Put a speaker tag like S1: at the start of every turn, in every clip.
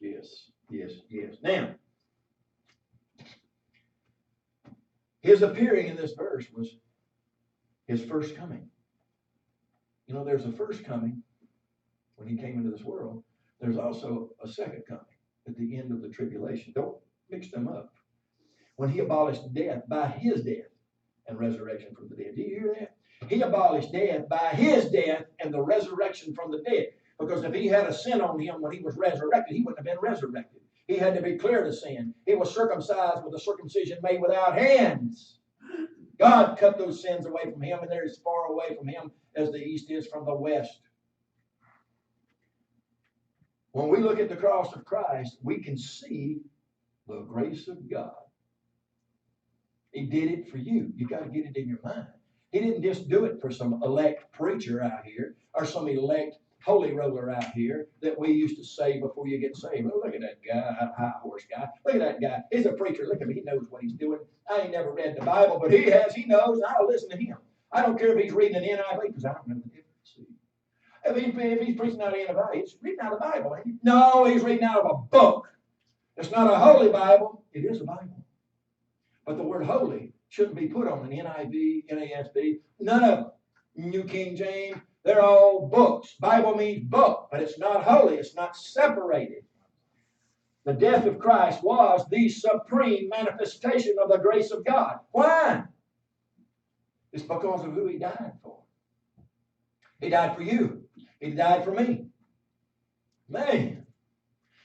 S1: Yes, yes, yes. Now, his appearing in this verse was his first coming. You know, there's a first coming when he came into this world. There's also a second coming at the end of the tribulation. Don't mix them up. When he abolished death by his death and resurrection from the dead. Do you hear that? He abolished death by his death and the resurrection from the dead. Because if he had a sin on him when he was resurrected, he wouldn't have been resurrected. He had to be clear to sin. He was circumcised with a circumcision made without hands. God cut those sins away from him, and they're as far away from him as the east is from the west. When we look at the cross of Christ, we can see the grace of God. He did it for you. You got to get it in your mind. He didn't just do it for some elect preacher out here or some elect holy roller out here that we used to say before you get saved. Oh, look at that guy, high horse guy. Look at that guy. He's a preacher. Look at him. He knows what he's doing. I ain't never read the Bible, but he has. He knows. I'll listen to him. I don't care if he's reading an NIV because I don't know the difference. If he's preaching out of NIV, he's reading out of the Bible. No, he's reading out of a book. It's not a holy Bible. It is a Bible. But the word holy shouldn't be put on an NIV, NASB, none of them. New King James, they're all books. Bible means book, but it's not holy. It's not separated. The death of Christ was the supreme manifestation of the grace of God. Why? It's because of who he died for. He died for you. He died for me. Man.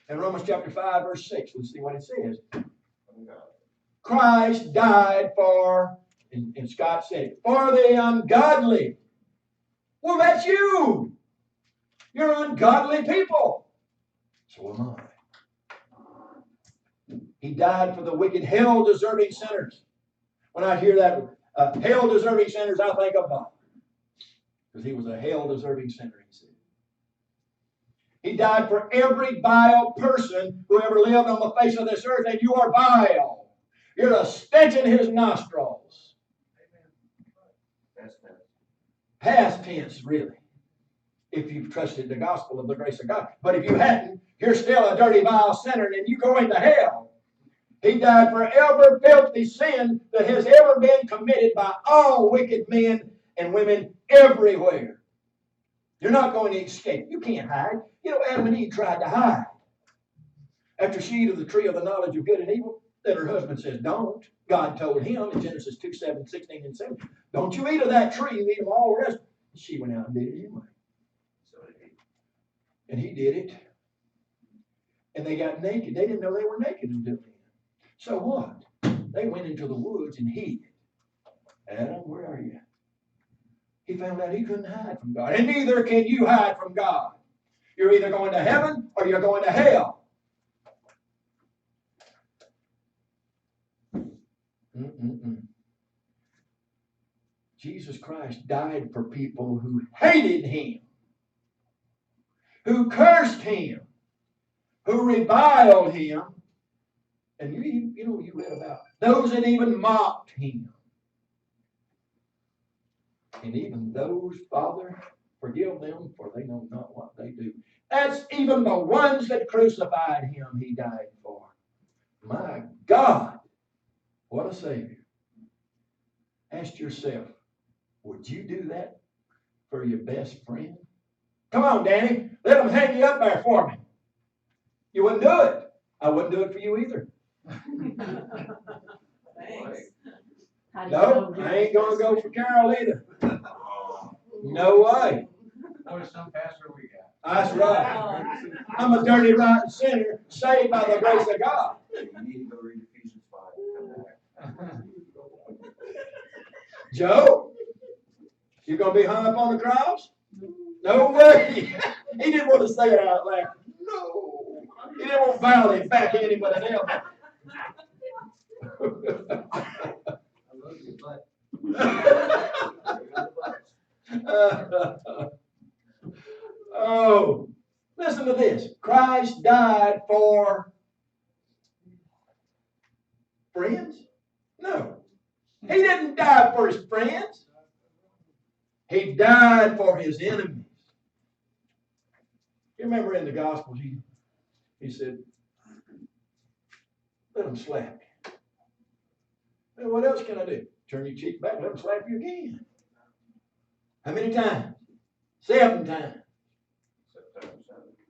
S1: In Romans chapter 5, verse 6, let's see what it says. Christ died for, and Scott said it, for the ungodly. Well, that's you. You're ungodly people. So am I. He died for the wicked, hell-deserving sinners. When I hear that, hell-deserving sinners, I think of Bob. Because he was a hell-deserving sinner, he said. He died for every vile person who ever lived on the face of this earth, and you are vile. You're a stench in his nostrils. Past tense, really. If you've trusted the gospel of the grace of God. But if you hadn't, you're still a dirty, vile sinner, and you go into hell. He died for every filthy sin that has ever been committed by all wicked men and women everywhere. You're not going to escape. You can't hide. You know, Adam and Eve tried to hide. After she ate of the tree of the knowledge of good and evil, that her husband says, don't. God told him in Genesis 2, 7, 16, and 7, don't you eat of that tree, you eat of all the rest. She went out and did it anyway. And he did it. And they got naked. They didn't know they were naked until then. So what? They went into the woods and hid. Adam, where are you? He found out he couldn't hide from God. And neither can you hide from God. You're either going to heaven or you're going to hell. Jesus Christ died for people who hated him, who cursed him, who reviled him, and you read about those that even mocked him. And even those, Father, forgive them, for they know not what they do. That's even the ones that crucified him, he died for. My God, what a Savior. Ask yourself, would you do that for your best friend? Come on, Danny. Let them hang you up there for me. You wouldn't do it. I wouldn't do it for you either.
S2: Thanks.
S1: No, I ain't going to go for Carol either. No way.
S3: What is some pastor we got?
S1: That's right. I'm a dirty, rotten sinner saved by the grace of God.
S4: You need to go read Ephesians 5 and come back.
S1: Joe, you going to be hung up on the cross? No way. He didn't want to say it out loud. No. He didn't want Valley back anybody else.
S4: I love you, but
S1: Oh, listen to this. Christ died for friends? No. He didn't die for his friends. He died for his enemies. You remember in the Gospels, He said, let them slap you. And what else can I do? Turn your cheek back, let them slap you again. How many times? 7 times.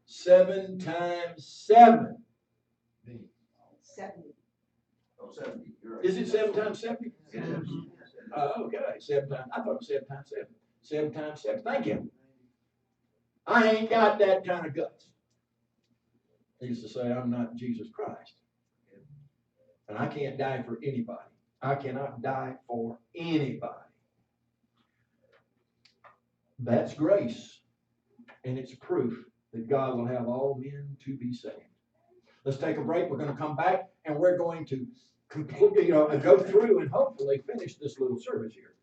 S1: 7 times 7.
S2: 70.
S4: Oh, 70. You're right.
S1: Is it 7 times 70?
S4: It is.
S1: Okay, 7 times. I thought it was 7 times 7. 7 times 7. Thank you. I ain't got that kind of guts. He used to say, I'm not Jesus Christ. And I can't die for anybody. I cannot die for anybody. That's grace. And it's proof that God will have all men to be saved. Let's take a break. We're going to come back and we're going to go through and hopefully finish this little service here.